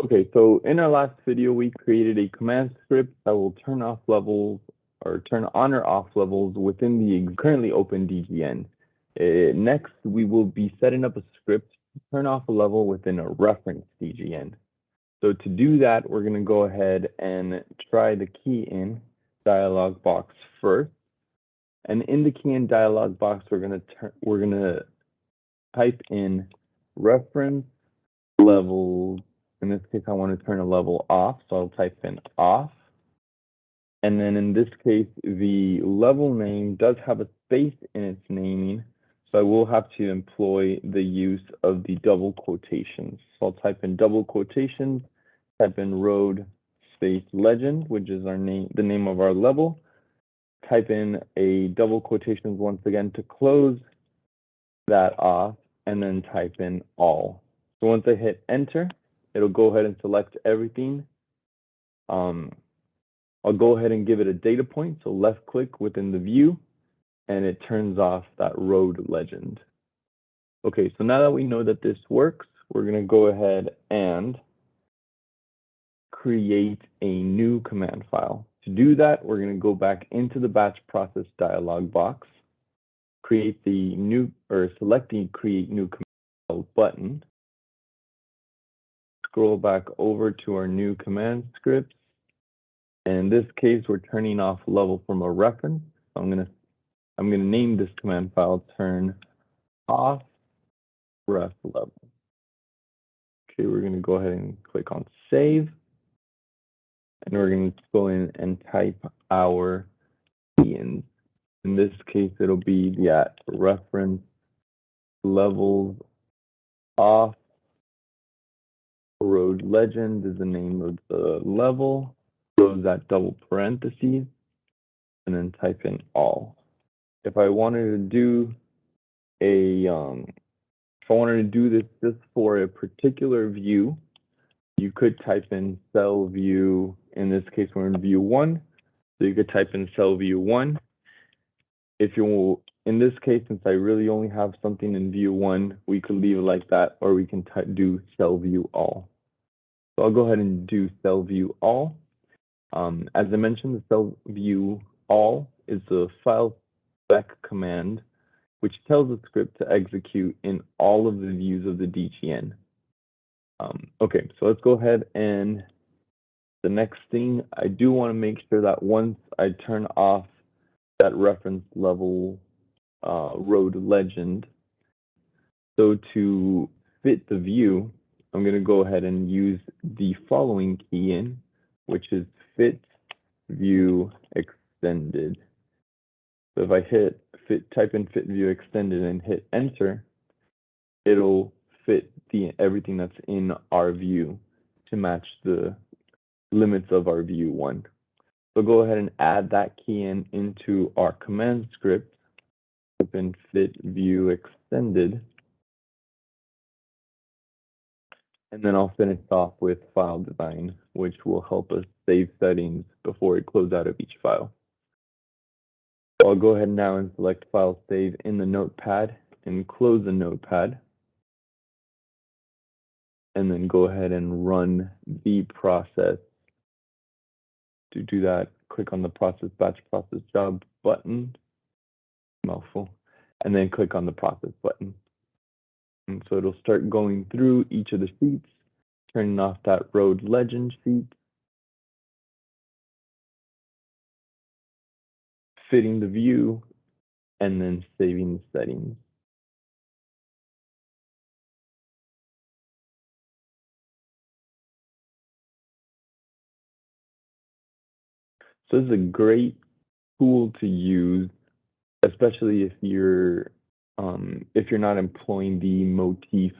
Okay, so in our last video, we created a command script that will turn off levels or turn on or off levels within the currently open DGN. Next, we will be setting up a script to turn off a level within a reference DGN. So to do that, we're going to go ahead and try the key in dialog box first. And in the key in dialog box, we're going to type in reference level. In this case, I want to turn a level off, so I'll type in off. And then in this case, the level name does have a space in its naming, so I will have to employ the use of the double quotations. So I'll type in double quotations, type in road space legend, which is our name, the name of our level. Type in a double quotations once again to close that off, and then type in all. So once I hit enter, it'll go ahead and select everything. I'll go ahead and give it a data point, so left click within the view, and it turns off that road legend. Okay, so now that we know that this works, we're going to go ahead and create a new command file. To do that, we're going to go back into the batch process dialog box, create the new, or select the create new command file button, scroll back over to our new command script. And in this case, we're turning off level from a reference. So I'm gonna name this command file turn off ref level. Okay, we're gonna go ahead and click on save. And we're gonna go in and type our key in. In this case, it'll be the reference levels off road legend is the name of the level. Close that double parentheses and then type in all. If I wanted to do this just for a particular view, you could type in cell view. In this case, we're in view 1, so you could type in cell view 1. If you, in this case, since I really only have something in view 1, we could leave it like that, or we can do cell view all. So I'll go ahead and do cell view all. As I mentioned, the cell view all is the file spec command, which tells the script to execute in all of the views of the DGN. Okay, so let's go ahead, and the next thing, I do want to make sure that once I turn off that reference level road legend, so to fit the view, I'm going to go ahead and use the following key in, which is fit view extended. So if I type in fit view extended and hit enter, it'll fit everything that's in our view to match the limits of our view 1. So go ahead and add that key in into our command script. Type in fit view extended. And then I'll finish off with file design, which will help us save settings before we close out of each file. So I'll go ahead now and select file save in the notepad and close the notepad. And then go ahead and run the process. To do that, click on the process batch process job button, mouthful, and then click on the process button. And so it'll start going through each of the sheets, turning off that road legend sheet, fitting the view, and then saving the settings. So this is a great tool to use, especially if you're not employing the motif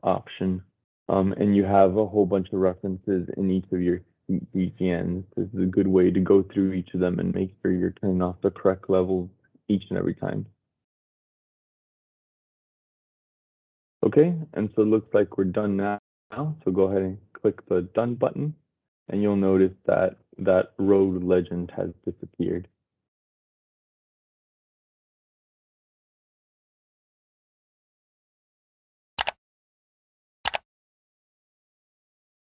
option, and you have a whole bunch of references in each of your DGNs. This is a good way to go through each of them and make sure you're turning off the correct levels each and every time. Okay, and so it looks like we're done now. So go ahead and click the done button, and you'll notice that that road legend has disappeared.